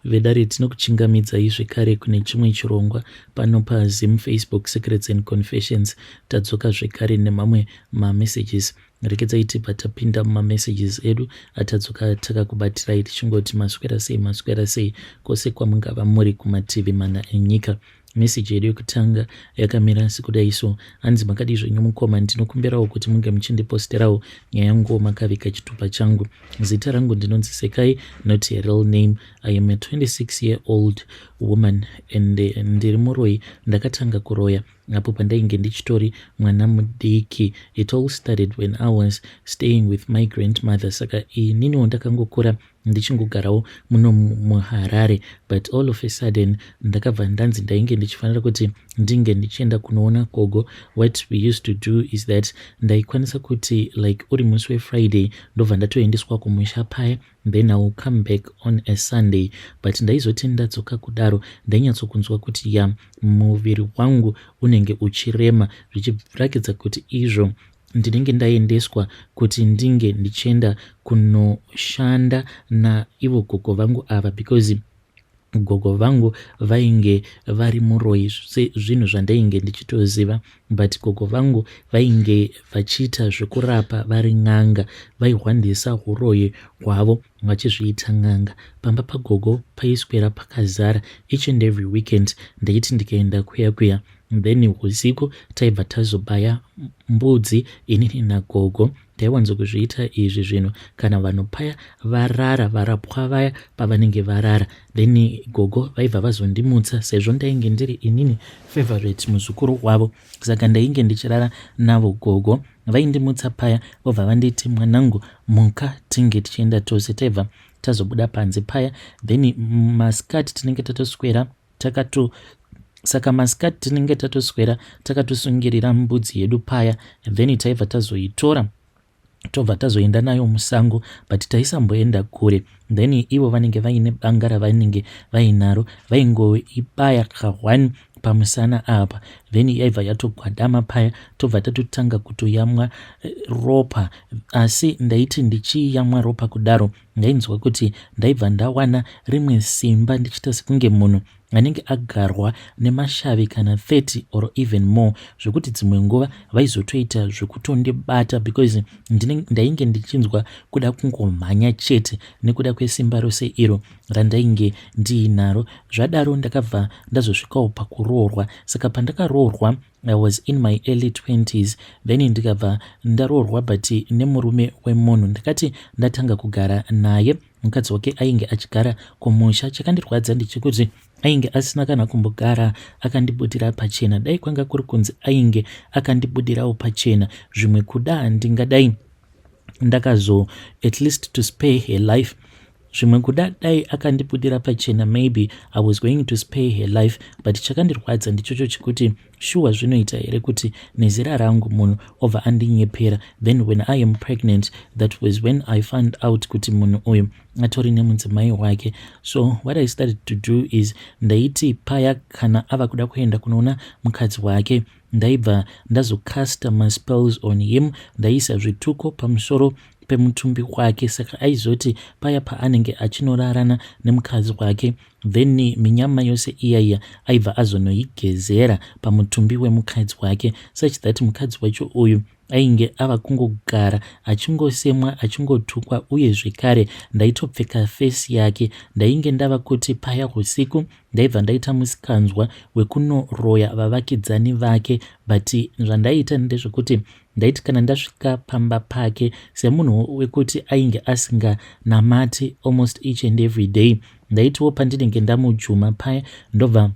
vedare tinokuchingamidzai zvekare kune chimwe chirongwa pano paZim Facebook Secrets and Confessions. Tadzoka zvekare nemamwe mamessages. Rekedzai tipa tapinda mumamessages edu atadzoka takakubatirai tichingoti maswera sei kwose kwamungava muri kumativi mana enyika. Message yedu yekutanga yakamira sekudai so: hanzi makadi zvenyu mukoma, ndinokumbirawo kuti munge muchindiposterawo nyaya ngoma kavika chitupa changu. Zita rangu ndinonzi Sekai, not a real name. I am a 26-year-old woman and ndiri muroi. Ndakatanga kuroya apo pandainge ndichitori mwana mudiki. It all started when I was staying with my grandmother. Saka ininiwo ndakangokura ndichingogarawo muno muHarare, but all of a sudden ndakabva ndanzi ndainge ndichifanira kuti ndinge ndichienda kunoona gogo. What we used to do is that ndaikwanisa kuti like uri musi weFriday ndobva ndatoendeswa kumusha paya, then I will come back on a Sunday. But ndaizoti ndadzoka kudaro ndainyatsokunzwa kuti ya muviri wangu unenge uchirema, zvichirakidza kuti izvo ndinenge ndaendeswa kuti ndinge ndichienda kunoshanda na ivo gogo vangu ava, because gogo vangu vainge vari muroi, zvinhu zvandainge ndichitoziva, but gogo vangu vainge vachiita zvekurapa vari n'anga, vaihwandisa uroi hwavo vachizviita n'anga. Pamba pagogo paiswera pakazara each and every weekend. Ndaiti ndikaenda kuya then usiku taibva tazobaya mbudzi inini nagogo. Taiwanzo kuzviita izvi zvinhu kana vanhu paya varara, varapwa vaya pavanenge varara, then gogo vaibva vazondimutsa sezvo ndainge ndiri inini favorite muzukuru wavo. Saka ndainge ndichirara navo gogo, vaindimutsa paya vobva vanditi mwanangu muka tinge tichienda tose. Taibva tazobuda panze paya, then masikati tinenge tatoswera saka masikati tinenge tatoswera takatosungirira mbudzi yedu paya, then taibva tazoitora tobva tazoenda nayo musango, but taisamboenda kure. Then ivo vanenge vaine banga ravanenge vainaro, vaingoibaya kahwani pamusana apa, then yaibva yatogwadama paya, tobva tatotanga kutoyamwa ropa. Asi ndaiti ndichiyamwa ropa kudaro ndainzwa kuti ndaibva ndawana rimwe simba, ndichita sekunge munhu anenge agarwa nemashavi kana 30 or even more, zvekuti dzimwe nguva vaizotoita zvekutondibata because ndainge ndichinzwa kuda kungomhanya chete nekuda kwesimba rose iro randainge ndiinaro. Zvadaro ndakabva ndazosvikawo pakuroorwa. Saka pandakaroorwa I was in my early 20s, then ndikabva ndaroorwa but nemurume wemunhu. Ndakati ndatanga kugara naye, mukadzi wake ainge achigara kumusha. Chakandirwadza ndichikuti ainge asina kana kumbogara akandibudira pachena. Dai kwanga kuri kunzi ainge akandibudirawo pachena, zvimwe kuda ndingadai ndakazo at least to spare her life. Zvimwe kuda dai akandibudira pachena, maybe I was going to spare her life, but chakandirwadza ndichocho chikuti shuwa zvinoita here kuti nezera rangu munhu obva andinyepera. Then when I am pregnant, that was when I found out kuti munhu uyu atori nemudzimai wake. So what I started to do is ndaiti paya kana ava kuda kuenda kunoona mukadzi wake, ndaibva ndazocasta my spells on him, ndaisa zvituko pamusoro pemutumbi wake. Saka aizoti paya paanenge achinorarana nemukadzi wake, then minyama yose iyaiya aibva azonoigezera pamutumbi wemukadzi wake, such that mukadzi wacho uyu ainge ava kungogara achingosemwa achingotukwa. Uye zvekare ndaitopfeka fesi yake. Ndainge ndava kuti paya usiku ndaibva ndaita musikanzwa wekunoroya vavakidzani vake, but zvandaita ndezvekuti ndaiti kana ndasvika pamba pake semunhu wekuti ainge asinganamati almost each and every day, ndaitiwo pandinenge ndamujuma paya ndobva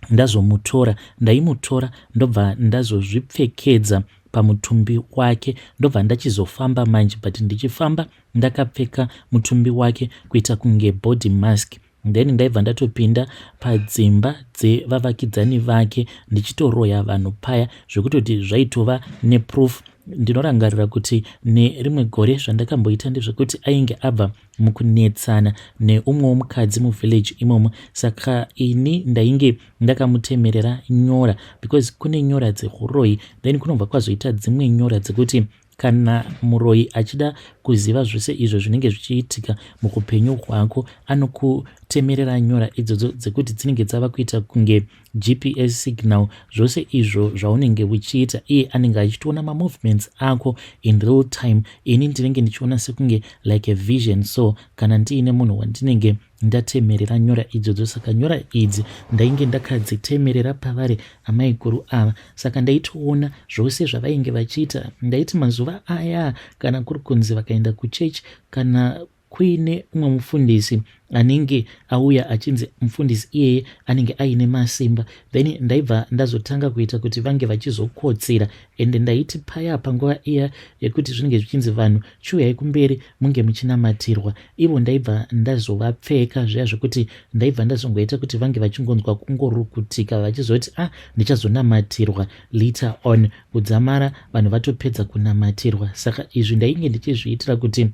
ndazomutora. Ndaimutora ndobva ndazozvipfekedza pamutumbi wake, ndobva ndachizofamba manje, but ndichifamba ndakapfeka mutumbi wake kuita kunge body mask. Then ndaibva ndatopinda padzimba dzevavakidzani vake ndichitoroya vanhu paya, zvekutoti zvaitova neproof. Ndinorangarira kuti nerimwe gore zvandakamboita ndezvekuti ainge abva mukunetsana neumwe mukadzi muvillage imomo. Saka ini ndainge ndakamutemerera nyora, because kune nyora dzehuroi, then kunobva kwazoita dzimwe nyora dzekuti kana muroi achida kuziva zvose izvo zvinenge zvichiitika muupenyu hwako, temerera nyora idzodzo dzekuti dzinenge dzava kuita kunge GPS signal. Zvose izvo zvaunenge uchiita, iye anenge achitoona mamovements ako in real time. Ini ndinenge ndichiona sekunge like a vision. So kana ndiine munhu wandinenge ndatemerera nyora idzodzo, saka nyora idzi ndainge ndakadzitemerera pavari amai guru ava. Saka ndaitoona zvose zvavainge vachiita. Ndaiti mazuva aya kana kuri kunzi vakaenda kuchechi, kana kuine umwe mufundisi anenge auya achinzi mufundisi iyeye anenge aine masimba, then ndaibva ndazotanga kuita kuti vange vachizokotsera. Ende ndaiti paya panguva iya yekuti zvinenge zvichinzi vanhu chiuyai kumberi munge muchinamatirwa, ivo ndaibva ndazovapfeka zviya zvekuti ndaibva ndazongoita kuti vange vachingonzwa kungorukutika vachizoti ndichazonamatirwa later on, kudzamara vanhu vatopedza kunamatirwa. Saka izvi ndainge ndichizviitira kuti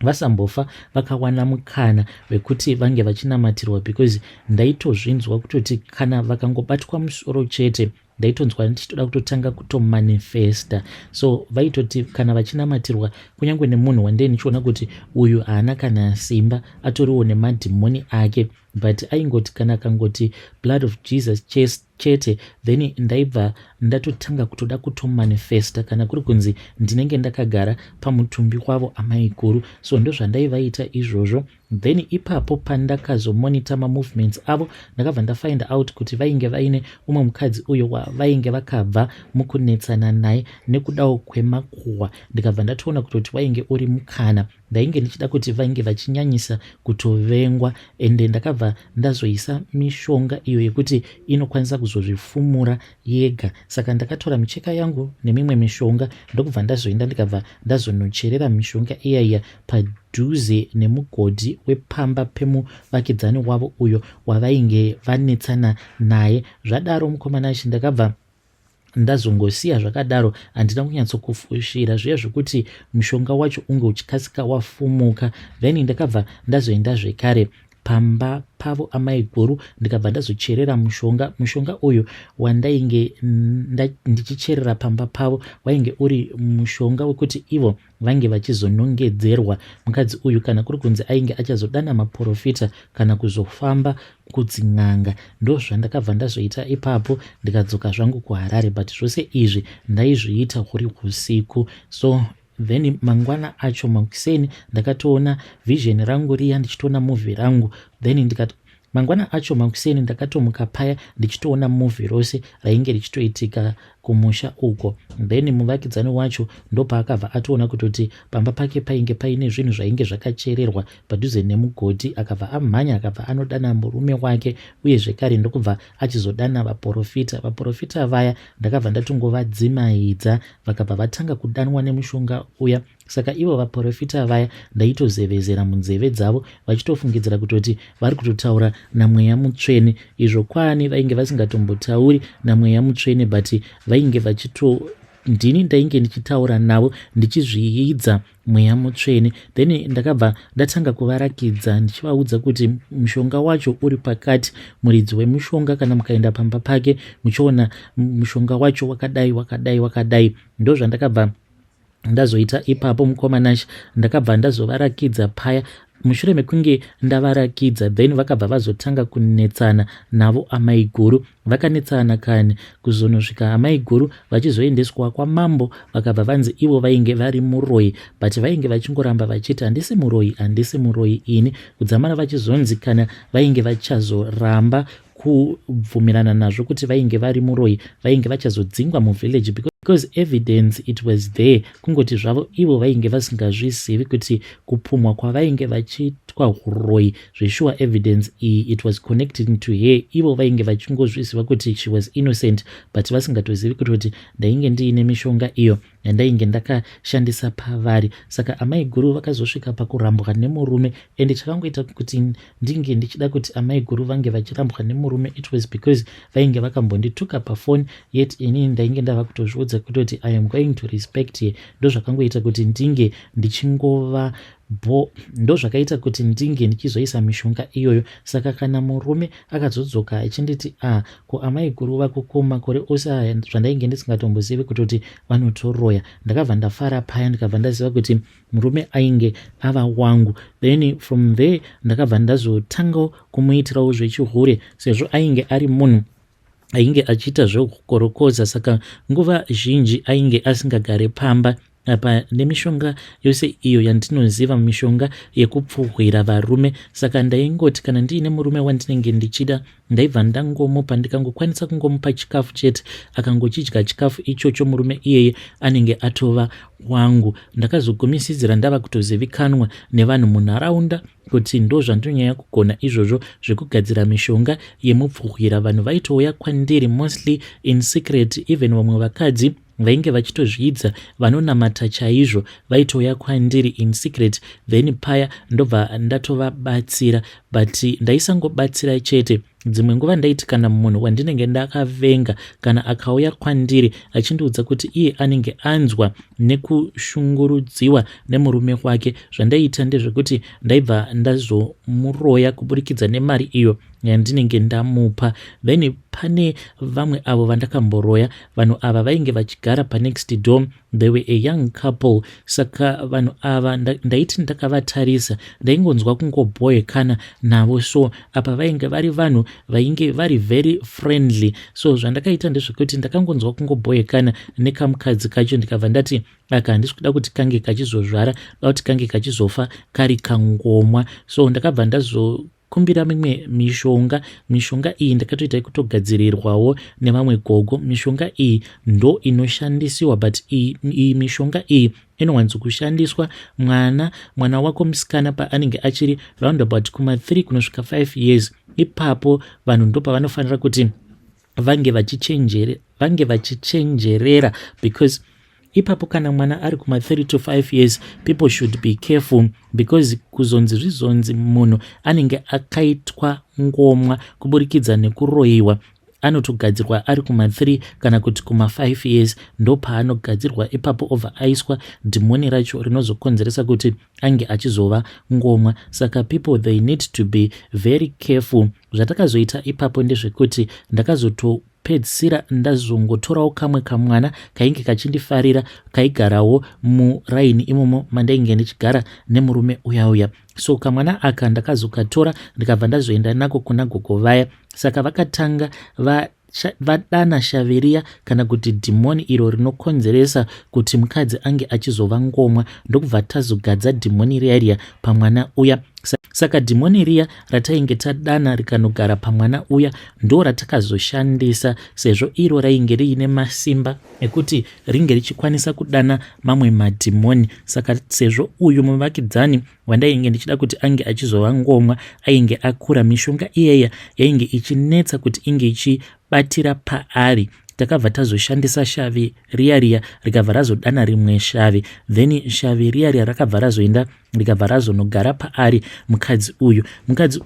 vasambofa vakawana mukana wekuti vange vachinamatirwa, because ndaitozvinzwa kutoti kana vakangobatwa musoro chete ndaitonzwa ndichitoda kutotanga kutomanifesta. So vaitoti kana vachinamatirwa kunyange nemunhu wandee nichiona kuti uyu haana kana simba, atoriwo nemadhimoni ake, but aingoti kana akangoti blood of Jesus chete, then ndaibva ndatotanga kutoda kutomanifesta kana kuri kunzi ndinenge ndakagara pamutumbi wavo amai guru. So ndozvandaivaita izvozvo. Then ipapo pandakazomonita mamovements avo ndakabva ndafind out kuti vainge vaine umwe mukadzi uyo wavainge vakabva mukunetsana naye nekudawo kwemakuhwa. Ndikabva ndatoona kutoti wainge uri mukana, ndainge ndichida kuti vainge vachinyanyisa kutovengwa, ende ndakabva ndazoisa mishonga iyo yekuti inokwanisa kuzozvifumura yega. Saka ndakatora micheka yangu nemimwe mishonga ndokubva ndazoenda ndikabva ndazonocherera mishonga iyaiya padhuze nemugodhi wepamba pemuvakidzani wavo uyo wavainge vanetsana naye. Zvadaro mukomana achi ndakabva ndazongosiya zvakadaro, handina kunyatsokufushira zviya zvekuti mushonga wacho unge uchikasika wafumuka. Then ndakabva ndazoenda zvekare pamba pavo amai guru ndikabva ndazocherera mushonga uyu wandainge ndichicherera pamba pavo wainge uri mushonga wekuti ivo vange vachizonongedzerwa. Mukadzi uyu kana kuri kunzi ainge achazodana maprofita kana kuzofamba kudzin'anga. Ndo zvandakabva ndazoita ipapo ndikadzoka zvangu kuHarare, but zvose izvi ndaizviita huri usiku. So then mangwana acho makuseni ndakatoona vision rangu riya ndichitoona movie rangu, then mangwana acho makuseni ndakatomuka paya ndichitoona movie rose rainge richitoitika kumusha uko. Then muvakidzani wacho ndopaakabva atoona kutoti pamba pake painge paine zvinhu zvainge zvakachererwa padhuze nemugodhi, akabva amhanya akabva anodana murume wake, uye zvekare ndokubva achizodana vaprofita vaya ndakabva ndatongovadzimaidza vakabva vatanga kudanwa nemushonga uya. Saka ivo vaprofita vaya ndaitozevezera munzeve dzavo vachitofungidzira kutoti vari kutotaura namweya mutsvene, izvo kwani vainge vasingatombotauri namweya mutsvene, but vainge ndini ndainge ndichitaura navo ndichizviidza mweya mutsvene. Then ndakabva ndatanga kuvarakidza ndichivaudza kuti mushonga wacho uri pakati. Muridzi wemushonga kana mukaenda pamba pake muchiona mushonga wacho wakadai. Ndo zvandakabva ndazoita ipapo mukomanashi, ndakabva ndazovarakidza paya. Mushure mekunge ndavarakidza, then vakabva vazotanga kunetsana navo amai guru. Vakanetsana kani kuzonosvika amai guru vachizoendeswa kwamambo, vakabva vanzi ivo vainge vari muroyi, but vainge vachingoramba vachiti handisi muroyi ini, kudzamara vachizonzi kana vainge vachazoramba kubvumirana nazvo kuti vainge vari muroyi vainge vachazodzingwa muvhillage, because evidence it was there. Kungoti zvavo ivo vainge vasingazvizivi kuti kupumwa kwavainge vachiitwa uroyi zveshuwa evidence iyi it was connecting to her. Ivo vainge vachingozviziva kuti she was innocent, but vasingatozivi kuti ndainge ndiine mishonga iyo yandainge ndakashandisa pavari. Saka amai guru vakazosvika pakurambwa nemurume, ende chakangoita kuti ndinge ndichida kuti amai guru vange vachirambwa nemurume, it was because vainge vakambondituka pafoni, yet ini ndainge ndava kutozviudza kutoti I am going to respect ye. Ndo zvakangoita kuti ndinge ndichingova ndo zvakaita kuti ndinge ndichizoisa mishonga iyoyo. Saka kana murume akazodzoka achinditi ko amai guru vako makore ose aya zvandainge ndisingatombozivi kuti vanotoroya, ndakabva ndafara paya, ndikabva ndaziva kuti murume ainge ava wangu. Then from there ndakabva ndazotangawo kumuitirawo zvechihure, sezvo ainge ari munhu ainge achiita zvekukorokodza. Saka nguva zhinji ainge asingagare pamba. Apa nemishonga yose iyo yandinoziva, mishonga yekupfuhwira varume. Saka ndaingoti kana ndiine murume wandinenge ndichida, ndaibva ndangomupa, ndikangokwanisa kungomupa chikafu chete, akangochidya chikafu ichocho, murume iyeye anenge atova wangu. Ndakazogumisidzira ndava kutozivikanwa nevanhu munharaunda kuti ndo zvandinonyanya kugona izvozvo zvekugadzira mishonga yemupfuhwira. Vanhu vaitouya kwandiri mostly in secret, even vamwe vakadzi vainge vachitozviidza vanonamata chaizvo vaitouya kwandiri in secret. Then paya ndobva ndatovabatsira, but ndaisangobatsira chete. Dzimwe nguva ndaiti kana munhu wandinenge ndakavenga kana akauya kwandiri achindiudza kuti iye anenge anzwa nekushungurudziwa nemurume wake, zvandaiita ndezvekuti ndaibva ndazomuroya kuburikidza nemari iyo yandinenge ndamupa. Then pane vamwe avo vandakamboroya, vanhu ava vainge vachigara panext door, they were a young couple. Saka vanhu ava ndaiti ndakavatarisa ndaingonzwa kungobhoyekana navo, so apa vainge vari vanhu vainge vari very friendly. So zvandakaita ndezvekuti ndakangonzwa kungobhoyekana nekamukadzi kacho, ndikabva ndati aka handisi kuda kuti kange kachizozvara, da kuti kange kachizofa kari kangomwa. So ndakabva ndazokumbira mimwe mishonga iyi ndakatoita kutogadzirirwawo nevamwe gogo. Mishonga iyi ndo inoshandisiwa, but iyi mishonga iyi inowanzokushandiswa mwana wako musikana paanenge achiri roundabout kuma 3 kunosvika 5 years. Ipapo vanhu ndo pavanofanira kuti vange vachichenjerera, because ipapo kana mwana ari kuma 3 to 5 years, people should be careful, because kuzonzi zvizonzi munhu anenge akaitwa ngomwa kuburikidza nekuroyiwa, anotogadzirwa ari kuma 3 kana kuti kuma 5 years, ndo paanogadzirwa. Ipapo obva aiswa dhimoni racho rinozokonzeresa kuti ange achizova ngomwa. Saka people they need to be very careful. Zvatakazoita ipapo ndezvekuti ndakazotopedzisira ndazongotorawo kamwe kamwana kainge kachindifarira, kaigarawo muraini imomo mandainge ndichigara nemurume uya. So kamwana aka ndakazokatora ndikabva ndazoenda nako kuna gogo vaya. Saka vakatanga vadana shaviriya kana kuti dhimoni iro rinokonzeresa kuti mukadzi ange achizova ngomwa, ndokubva tazogadza dhimoni riya pamwana uya. Saka dhimoni riya ratainge tadana rikanogara pamwana uya ndo ratakazoshandisa, sezvo iro rainge riine masimba ekuti ringe richikwanisa kudana mamwe madhimoni. Saka sezvo uyu muvakidzani wandainge ndichida kuti ange achizova ngomwa ainge akura, mishonga iyeya yainge ichinetsa kuti inge ichibatira paari, takabva tazoshandisa shavi riya rikabva razodana rimwe shavi, then shavi riya rakabva razoenda rikabva razonogara paari mukadzi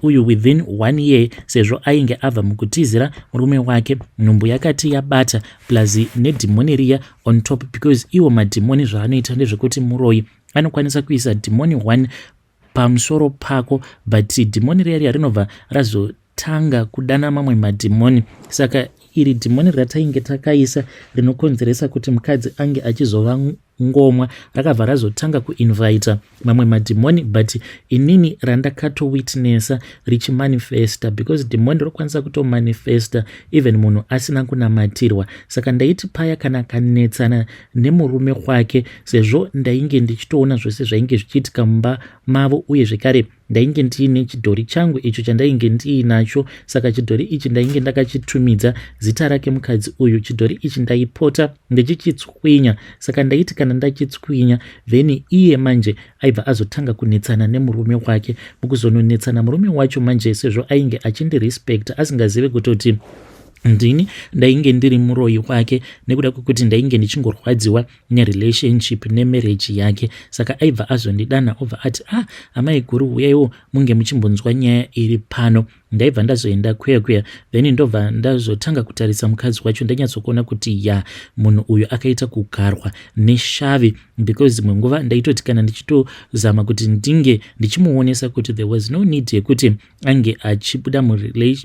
uyu within 1 year, sezvo ainge abva mukutizira murume wake, nhumbu yakati yabata plus nedhimoni riya on top, because iwo madhimoni zvaanoita ndezvekuti muroyi anokwanisa kuisa dhimoni 1 pamusoro pako, but dhimoni riya rinobva razotanga kudana mamwe madhimoni. Saka iri dhimoni ratainge takaisa rinokonzeresa kuti mukadzi ange achizova ngomwa rakabva razotanga kuinvita mamwe madhimoni, but inini randakatowitnessa richimanifesta, because dhimoni rokwanisa kutomanifesta even munhu asina kunamatirwa. Saka ndaiti paya kana kanetsana nemurume wake, sezvo ndainge ndichitoona zvose zvainge zvichiitika mumba mavo, uye zvekare ndainge ndiine chidhori changu icho chandainge ndiinacho. Saka chidhori ichi ndainge ndakachitumidza zita rake mukadzi uyu. Chidhori ichi ndaipota ndichichitswinya. Saka ndaiti kana ndachitswinya, then iye manje aibva azotanga kunetsana nemurume wake. Mukuzononetsana murume wacho manje, sezvo ainge achindirespect asingazive kutoti ndini ndainge ndiri muroyi wake, nekuda kwekuti ndainge ndichingorwadziwa nerelationship nemarriage yake. Saka aibva azondidana obva ati amai guru uyaiwo munge muchimbonzwa nyaya iri pano. ndaibva ndazoenda kweya then ndobva ndazotanga kutarisa mukadzi wacho ndanyatsokuona kuti munhu uyu akaita kugarwa neshavi, because dzimwe nguva ndaitoti kana ndichitozama kuti ndinge ndichimuonesa kuti there was no need yekuti ange achibuda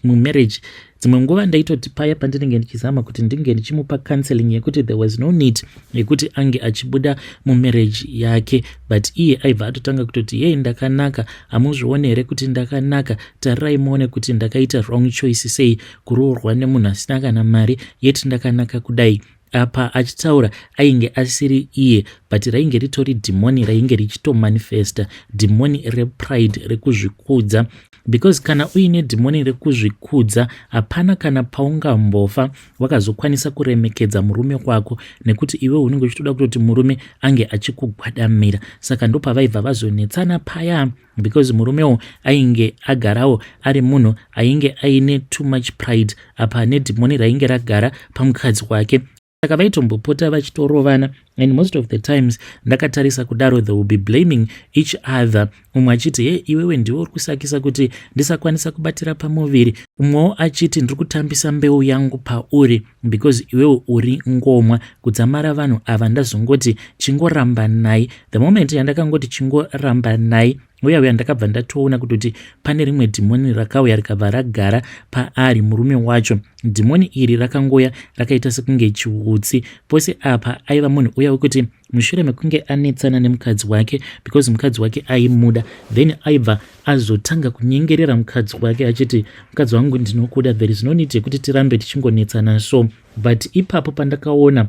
mumarriage. Dzimwe nguva ndaitoti paya pandinenge ndichizama kuti ndinge ndichimupa counseling yekuti there was no need yekuti ange achibuda mumarriage yake, but iye aibva atotanga kutoti yei ndakanaka, hamuzvione here kuti ndakanaka, tarirai muone kuti ndakaita wrong choice sei kuroorwa nemunhu asina kana mari, yeti ndakanaka kudai. Apa achitaura ainge asiri iye, but rainge ritori dhimoni rainge richitomanifesta, dhimoni repride, rekuzvikudza. Because kana uine dhimoni rekuzvikudza, hapana kana paungambofa wakazokwanisa kuremekedza murume wako, nekuti iwe unenge uchitoda kutoti murume ange achikugwadamira. Saka ndopavaibva vazonetsana paya, because murumewo ainge agarawo ari munhu ainge aine too much pride, apa nedhimoni rainge ragara pamukadzi wake. Saka vaitombopota vachitorovana, and most of the times ndakatarisa kudaro they will be blaming each other. Umwe achiti iwewe ndiwe uri kusakisa kuti ndisakwanisa kubatira pamuviri, umwewo achiti ndiri kutambisa mbeu yangu pauri because iwewe uri ngomwa. Kudzamara vanhu ava ndazongoti chingoramba naye. The moment yandakangoti chingoramba naye, uya ndakabva ndatoona kuti pane rimwe dhimoni rakauya rikabva ragara paari murume wacho. Dhimoni iri rakangoya rakaita sekunge chiutsi. Pose apa aiva munhu uya wekuti mushure mekunge anetsana nemukadzi wake, because mukadzi wake aimuda, then aibva azotanga kunyengerera mukadzi wake achiti mukadzi wangu ndinokuda, there is no need yekuti tirambe tichingonetsana so. But ipapo pandakaona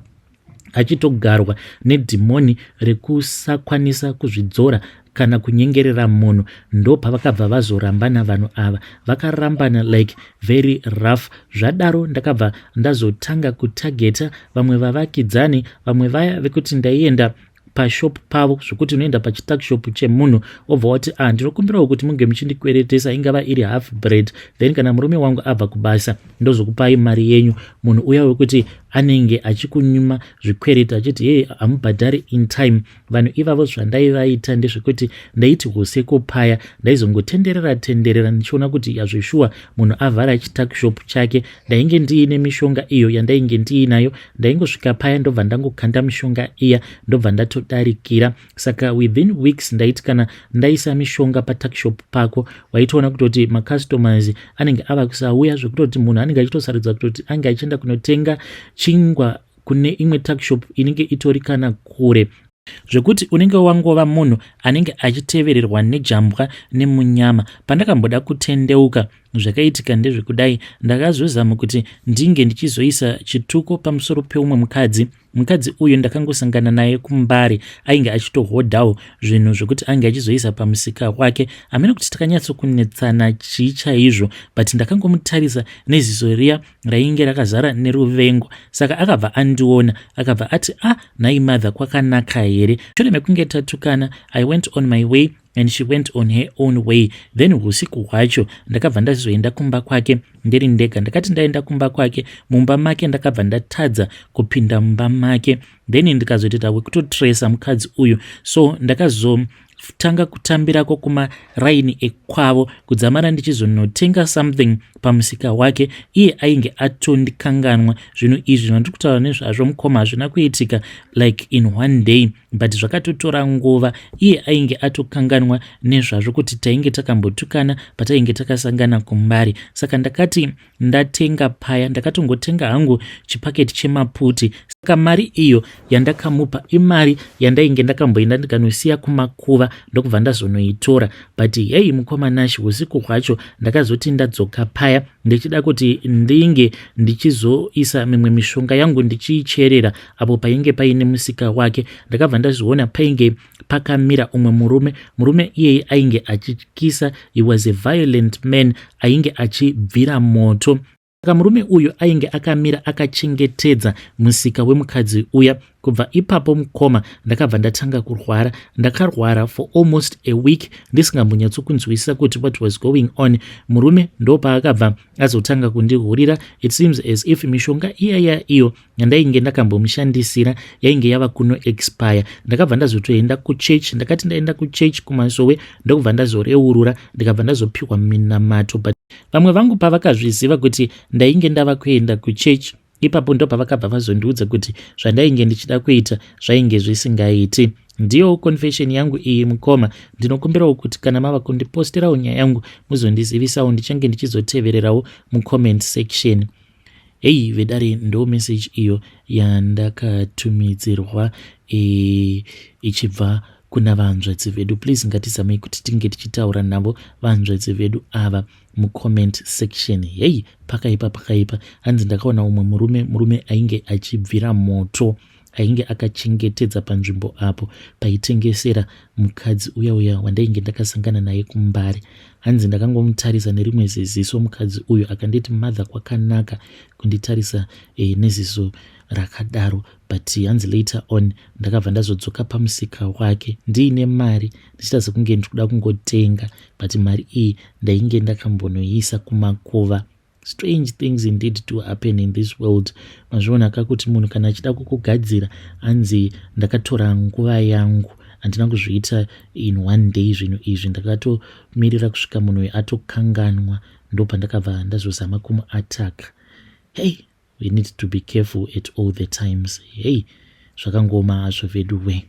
achitogarwa nedhimoni rekusakwanisa kuzvidzora kana kunyengerera munhu, ndo pavakabva vazorambana vanhu ava. Vakarambana like very rough. Zvadaro ndakabva ndazotanga kutageta vamwe vavakidzani, vamwe vaya vekuti ndaienda pashop pavo, zvokuti unoenda pachituckshop chemunhu obva wati ndinokumbirawo kuti munge muchindikweretesa ingava iri half bread, then kana murume wangu abva kubasa ndozokupai mari yenyu. Munhu uya wekuti anenge achikunyuma zvikwereti achiti hamubhadhari in time. Vanhu ivavo zvandaivaita ndezvekuti ndaiti huseko paya ndaizongotenderera ndichiona kuti yazvishuwa munhu avhara chituckshop chake. Ndainge ndiine mishonga iyo yandainge ndiinayo, ndaingosvika paya ndobva ndangokanda mishonga iya ndobva ndatodarikira. Saka within weeks ndaiti kana ndaisa mishonga patuckshop pako waitoona kutoti macustomers anenge ava kusauya, zvekutoti munhu anenge achitosaridza kutoti ange achienda kunotenga chingwa kune imwe tuckshop inenge itori kana kure, zvekuti unenge wangova munhu anenge achitevererwa nejambwa nemunyama. Pandakamboda kutendeuka zvakaitika ndezvekudai, ndakazozama kuti ndinge ndichizoisa chituko pamusoro peumwe mukadzi. Mukadzi uyu ndakangosangana naye kumbari, ainge achitohodhawo zvinhu zvokuti ange achizoisa pamusika wake. Hamene kuti takanyatsokunetsana chaizvo, but ndakangomutarisa neziso riya rainge rakazara neruvengo. Saka akabva andiona akabva ati nhai mother, kwakanaka here. Shure mekunge tatukana, I went on my way and she went on her own way. Then usiku hwacho ndakabva ndazoenda kumba kwake ndiri ndega. Ndakati ndaenda kumba kwake, mumba make ndakabva ndatadza kupinda mumba make, then ndikazoita wekutotresa mukadzi uyu. So ndakazotanga kutambirako kumaraini ekwavo kudzamara ndichizonotenga something pamusika wake. Iye ainge atondikanganwa. Zvinhu izvi zvandiri kutaura nezvazvo mukoma hazvina kuitika like in one day, but zvakatotora nguva. Iye ainge atokanganwa nezvazvo kuti tainge takambotukana patainge takasangana kumbari. Saka ndakati ndatenga paya, ndakatongotenga hangu chipaketi chemaputi. Saka mari iyo yandakamupa imari yandainge ndakamboenda ndikanosiya kumakuva, ndokubva ndazonoitora. But mukomanashi usiku hwacho ndakazoti ndadzoka paya ndichida kuti ndinge ndichizoisa mimwe mishonga yangu ndichiicherera apo painge paine musika wake. Ndakabva ndazviona painge pakamira umwe murume iyeye ainge achityisa. He was a violent man, ainge achibvira moto. Saka murume uyu ainge akamira akachengetedza musika wemukadzi uya. Kubva ipapo mukoma ndakabva ndatanga kurwara. Ndakarwara for almost a week ndisingambonyatsokunzwisisa kuti what was going on. Murume ndo paakabva azotanga kundihurira. It seems as if mishonga iyo yandainge ndakambomushandisira yainge yava kuno expire. Ndakabva ndazotoenda kuchurch. Ndakati ndaenda kuchurch kumasowe ndokubva ndazoreurura ndikabva ndazopiwa minamato. But vamwe vangu pavakazviziva kuti ndainge ndava kuenda kuchurch, ipapo ndo pavakabva vazondiudza kuti zvandainge ndichida kuita zvainge zvisingaiti. Ndiyo confession yangu iyi mukoma. Ndinokumbirawo kuti kana mava kundiposterawo nyaya yangu muzondizivisawo, ndichange ndichizotevererawo mucomment section. Hey vedare, ndo message iyo yandakatumidzirwa ichibva kuna vanzvadzi vedu. Please ngatizamei kuti tinge tichitaura navo vanzvadzi vedu ava mucomment section. Hey, pakaipa. Hanzi ndakaona umwe murume ainge achibvira moto, ainge akachengetedza panzvimbo apo paitengesera mukadzi uya wandainge ndakasangana naye kumbari. Hanzi ndakangomutarisa nerimwe ziziso mukadzi uyu akanditi mother kwakanaka kunditarisa neziso rakadaro. But hanzi later on ndakabva ndazodzoka pamusika wake ndiine mari ndichita sekunge ndikuda kungotenga, but mari iyi ndainge ndakambonoisa kumakuva. Strange things indeed to happen in this world. Mazviona kakuti munhu kana achida kukugadzira, hanzi ndakatora nguva yangu, handina kuzviita in one day. Zvinhu izvi ndakatomirira kusvika munhu atokanganwa, ndo pandakabva ndazozama kumuattack. Hey, we need to be careful at all the times. Hey, zvakangoma hazvo vedu we.